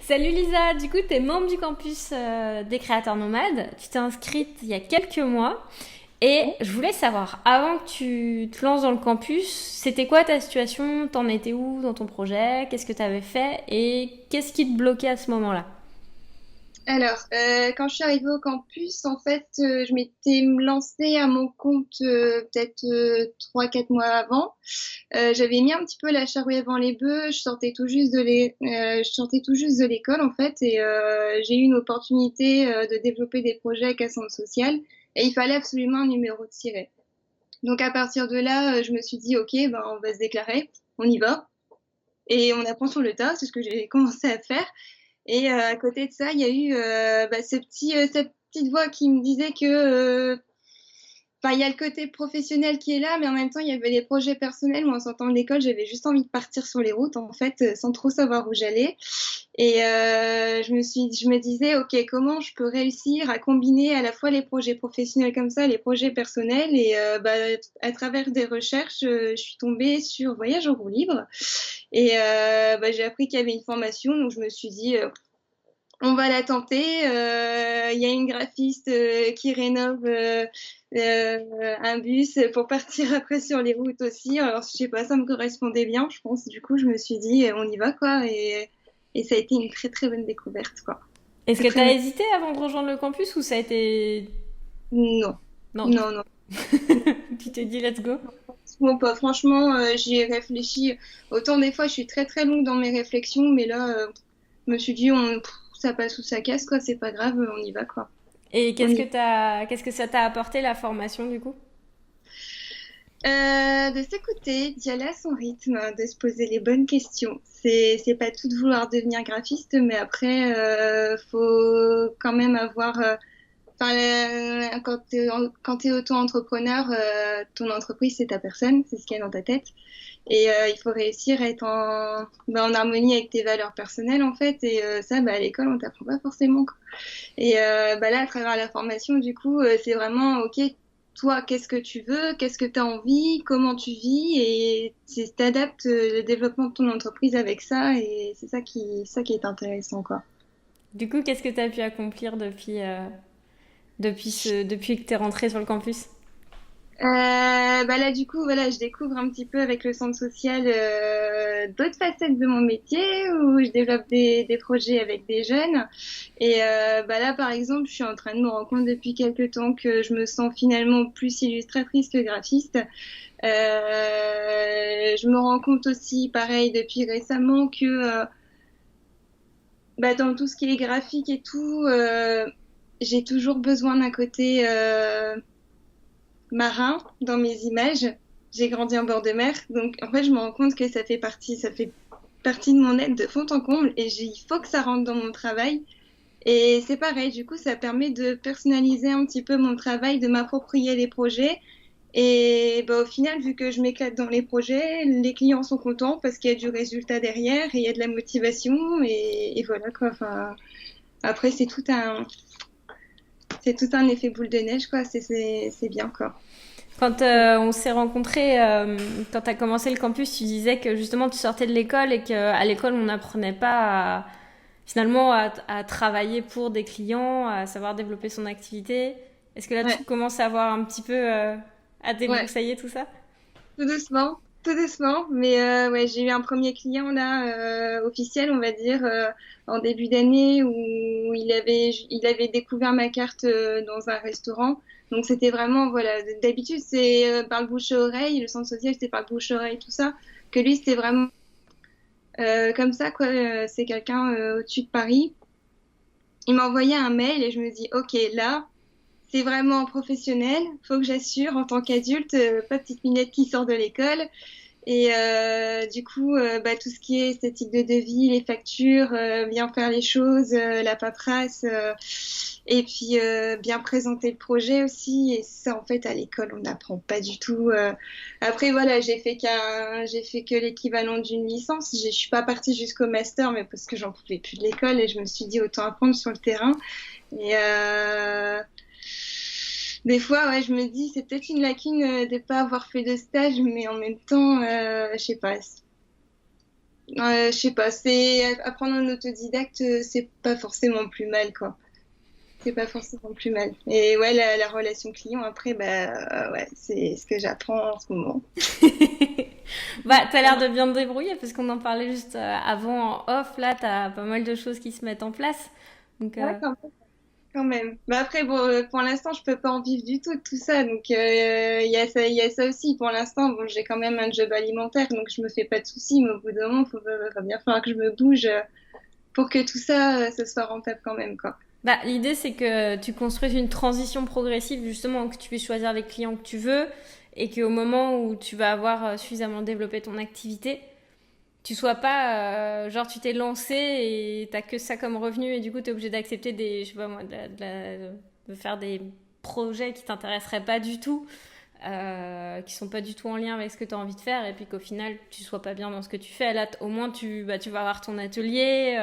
Salut Lisa, du coup tu es membre du campus des créateurs nomades, tu t'es inscrite il y a quelques mois et je voulais savoir, avant que tu te lances dans le campus, c'était quoi ta situation, t'en étais où dans ton projet, qu'est-ce que tu avais fait et qu'est-ce qui te bloquait à ce moment-là? Alors, quand je suis arrivée au campus, en fait, je m'étais lancée à mon compte peut-être 3, 4 mois avant. J'avais mis un petit peu la charrue avant les bœufs. Je sortais tout juste de l'école en fait, et j'ai eu une opportunité de développer des projets avec un centre social, et il fallait absolument un numéro de siret. Donc à partir de là, je me suis dit, ok, ben on va se déclarer, on y va, et on apprend sur le tas. C'est ce que j'ai commencé à faire. Et à côté de ça, il y a eu cette petite voix qui me disait que, enfin, il y a le côté professionnel qui est là, mais en même temps, il y avait les projets personnels où, en sortant de l'école, j'avais juste envie de partir sur les routes, en fait, sans trop savoir où j'allais. Et je me disais, ok, comment je peux réussir à combiner à la fois les projets professionnels comme ça, les projets personnels. Et à travers des recherches, je suis tombée sur Voyage en roue libre. Et j'ai appris qu'il y avait une formation, donc je me suis dit, on va la tenter. Il y a une graphiste qui rénove un bus pour partir après sur les routes aussi. Alors, je sais pas, ça me correspondait bien, je pense. Du coup, je me suis dit, on y va, quoi. Et ça a été une très, très bonne découverte, quoi. Est-ce Très, que tu très as bonne. hésité avant de rejoindre le campus ou ça a été... Non, Non, non, non. tu t'es dit let's go? Bon, pas, franchement, j'y ai réfléchi. Autant des fois, je suis très, très longue dans mes réflexions, mais là, je me suis dit, ça passe ou ça casse, quoi. C'est pas grave, on y va, quoi. Et On y va. qu'est-ce que ça t'a apporté la formation du coup? De s'écouter, d'y aller à son rythme, de se poser les bonnes questions. C'est pas tout de vouloir devenir graphiste, mais après, faut quand même avoir. Enfin, quand t'es auto-entrepreneur, ton entreprise c'est ta personne, c'est ce qu'il y a dans ta tête, et il faut réussir à être en harmonie avec tes valeurs personnelles en fait. Et ça, à l'école on t'apprend pas forcément, quoi. Et là, à travers la formation, du coup, c'est vraiment, OK, toi, qu'est-ce que tu veux, qu'est-ce que tu as envie, comment tu vis, et t'adaptes le développement de ton entreprise avec ça, et c'est ça qui est intéressant, quoi. Du coup, qu'est-ce que tu as pu accomplir depuis que tu es rentrée sur le campus? Là, du coup, voilà, je découvre un petit peu avec le centre social d'autres facettes de mon métier où je développe des projets avec des jeunes. Et là, par exemple, je suis en train de me rendre compte depuis quelques temps que je me sens finalement plus illustratrice que graphiste. Je me rends compte aussi, pareil, depuis récemment, que dans tout ce qui est graphique et tout, j'ai toujours besoin d'un côté marin dans mes images. J'ai grandi en bord de mer, donc en fait, je me rends compte que ça fait partie de mon être de fond en comble, et il faut que ça rentre dans mon travail. Et c'est pareil, du coup, ça permet de personnaliser un petit peu mon travail, de m'approprier les projets. Et au final, vu que je m'éclate dans les projets, les clients sont contents parce qu'il y a du résultat derrière et il y a de la motivation. Et voilà quoi. Enfin, après, c'est tout un effet boule de neige, quoi. C'est bien, quoi. Quand on s'est rencontrés, quand tu as commencé le campus, tu disais que justement tu sortais de l'école et qu'à l'école on n'apprenait pas finalement à travailler pour des clients, à savoir développer son activité. Est-ce que là Ouais, tu commences à avoir un petit peu à ouais. débroussailler tout ça? Tout doucement. Mais ouais, j'ai eu un premier client là, officiel, on va dire, en début d'année où il avait découvert ma carte dans un restaurant. Donc c'était vraiment, voilà, d'habitude c'est par le bouche à oreille, le centre social c'était par le bouche à oreille, tout ça. Que lui c'était vraiment comme ça, quoi. C'est quelqu'un au-dessus de Paris. Il m'a envoyé un mail et je me dis, ok, là, c'est vraiment professionnel. Faut que j'assure en tant qu'adulte, pas petite minette qui sort de l'école. Et du coup, tout ce qui est esthétique de devis, les factures, bien faire les choses, la paperasse, et puis bien présenter le projet aussi. Et ça, en fait, à l'école, on n'apprend pas du tout. Après, voilà, j'ai fait que l'équivalent d'une licence. Je suis pas partie jusqu'au master, mais parce que j'en pouvais plus de l'école et je me suis dit autant apprendre sur le terrain. Et des fois, ouais, je me dis, c'est peut-être une lacune de pas avoir fait de stage, mais en même temps, je sais pas. Je sais pas, c'est apprendre en autodidacte, c'est pas forcément plus mal, quoi. C'est pas forcément plus mal. Et ouais, la relation client, après, bah ouais, c'est ce que j'apprends en ce moment. Bah, t'as l'air de bien te débrouiller parce qu'on en parlait juste avant en off. Là, t'as pas mal de choses qui se mettent en place. Donc, Ouais, quand même. Mais après, bon, pour l'instant, je peux pas en vivre du tout de tout ça. Donc, il y a ça aussi. Pour l'instant, bon, j'ai quand même un job alimentaire, donc je me fais pas de soucis. Mais au bout d'un moment, va bien falloir que je me bouge pour que tout ça, ce soit rentable quand même, quoi. bah, l'idée, c'est que tu construises une transition progressive, justement, que tu puisses choisir les clients que tu veux et qu'au moment où tu vas avoir suffisamment développé ton activité, tu sois pas genre tu t'es lancé et t'as que ça comme revenu et du coup t'es obligé d'accepter des je sais pas moi de faire des projets qui t'intéresseraient pas du tout qui sont pas du tout en lien avec ce que tu as envie de faire et puis qu'au final tu sois pas bien dans ce que tu fais là au moins tu vas avoir ton atelier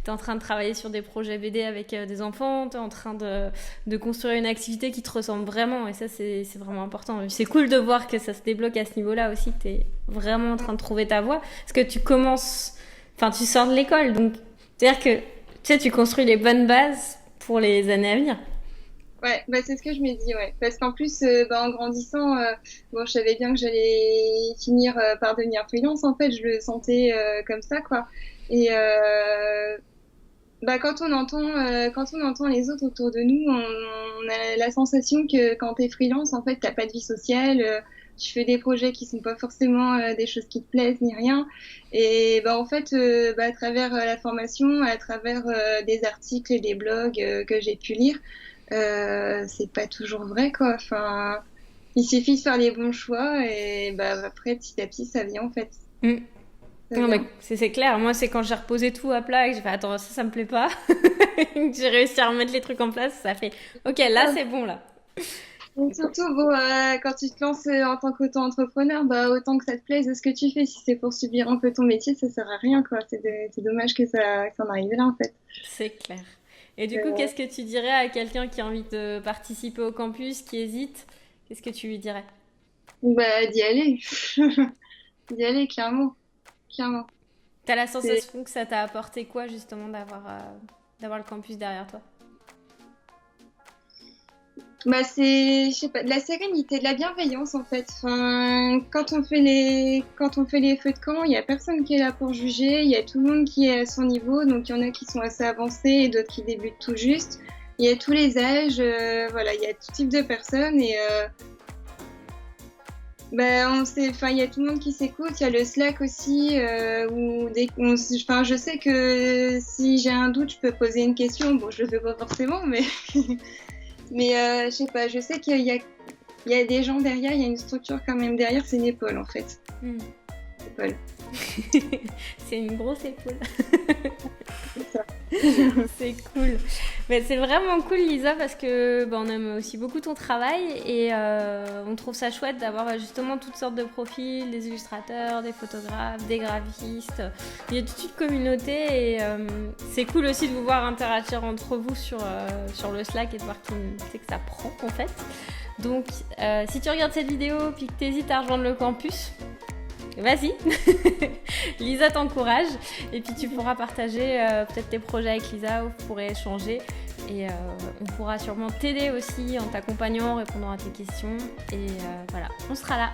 tu es en train de travailler sur des projets BD avec des enfants tu es en train de construire une activité qui te ressemble vraiment et ça c'est vraiment important c'est cool de voir que ça se débloque à ce niveau là aussi que tu es vraiment en train de trouver ta voie parce que tu commences enfin tu sors de l'école donc c'est à dire que tu sais tu construis les bonnes bases pour les années à venir. Ouais, bah c'est ce que je me dis, ouais. Parce qu'en plus, bah, en grandissant, bon, je savais bien que j'allais finir par devenir freelance. En fait, je le sentais comme ça, quoi. Et bah, quand on entend les autres autour de nous, on a la sensation que quand t'es freelance, en fait, t'as pas de vie sociale. Tu fais des projets qui sont pas forcément des choses qui te plaisent ni rien. Et bah, en fait, bah, à travers la formation, à travers des articles et des blogs que j'ai pu lire, c'est pas toujours vrai, quoi. Enfin, il suffit de faire les bons choix et bah, après, petit à petit, ça vient, en fait. Mm. Ça Non, mais vient. c'est clair. Moi, c'est quand j'ai reposé tout à plat et que j'ai fait attends, ça me plaît pas. J'ai réussi à remettre les trucs en place. Ça fait ok, là, c'est bon, là. Et surtout, bon, quand tu te lances en tant qu'auto-entrepreneur, bah, autant que ça te plaise ce que tu fais. Si c'est pour subir un peu ton métier, ça sert à rien, quoi. C'est dommage que ça en arrive là, en fait. C'est clair. Et du coup, Euh, qu'est-ce que tu dirais à quelqu'un qui a envie de participer au campus, qui hésite? Qu'est-ce que tu lui dirais? bah, d'y aller. D'y aller, clairement. Clairement. T'as la C'est, sensation que ça t'a apporté quoi, justement, d'avoir le campus derrière toi? bah, je sais pas, de la sérénité, de la bienveillance, en fait. Enfin, quand on fait les feux de camp, il y a personne qui est là pour juger. Il y a tout le monde qui est à son niveau. Donc, il y en a qui sont assez avancés et d'autres qui débutent tout juste. Il y a tous les âges, voilà, il y a tout type de personnes et ben, enfin, il y a tout le monde qui s'écoute. Il y a le Slack aussi, enfin, je sais que si j'ai un doute, je peux poser une question. Bon, je le fais pas forcément, mais, mais je sais pas, je sais il y a des gens derrière, il y a une structure quand même derrière, c'est une épaule en fait. Hmm. Épaule, C'est une grosse épaule. c'est ça. C'est cool. Mais c'est vraiment cool, Lisa, parce que bah, on aime aussi beaucoup ton travail et on trouve ça chouette d'avoir justement toutes sortes de profils, des illustrateurs, des photographes, des graphistes. Il y a toute une communauté et c'est cool aussi de vous voir interagir entre vous sur le Slack et de voir que ça prend en fait. Donc, si tu regardes cette vidéo puis que tu hésites à rejoindre le campus, vas-y, Lisa t'encourage et puis tu pourras partager peut-être tes projets avec Lisa, vous pourrez échanger et on pourra sûrement t'aider aussi en t'accompagnant, en répondant à tes questions et voilà, on sera là.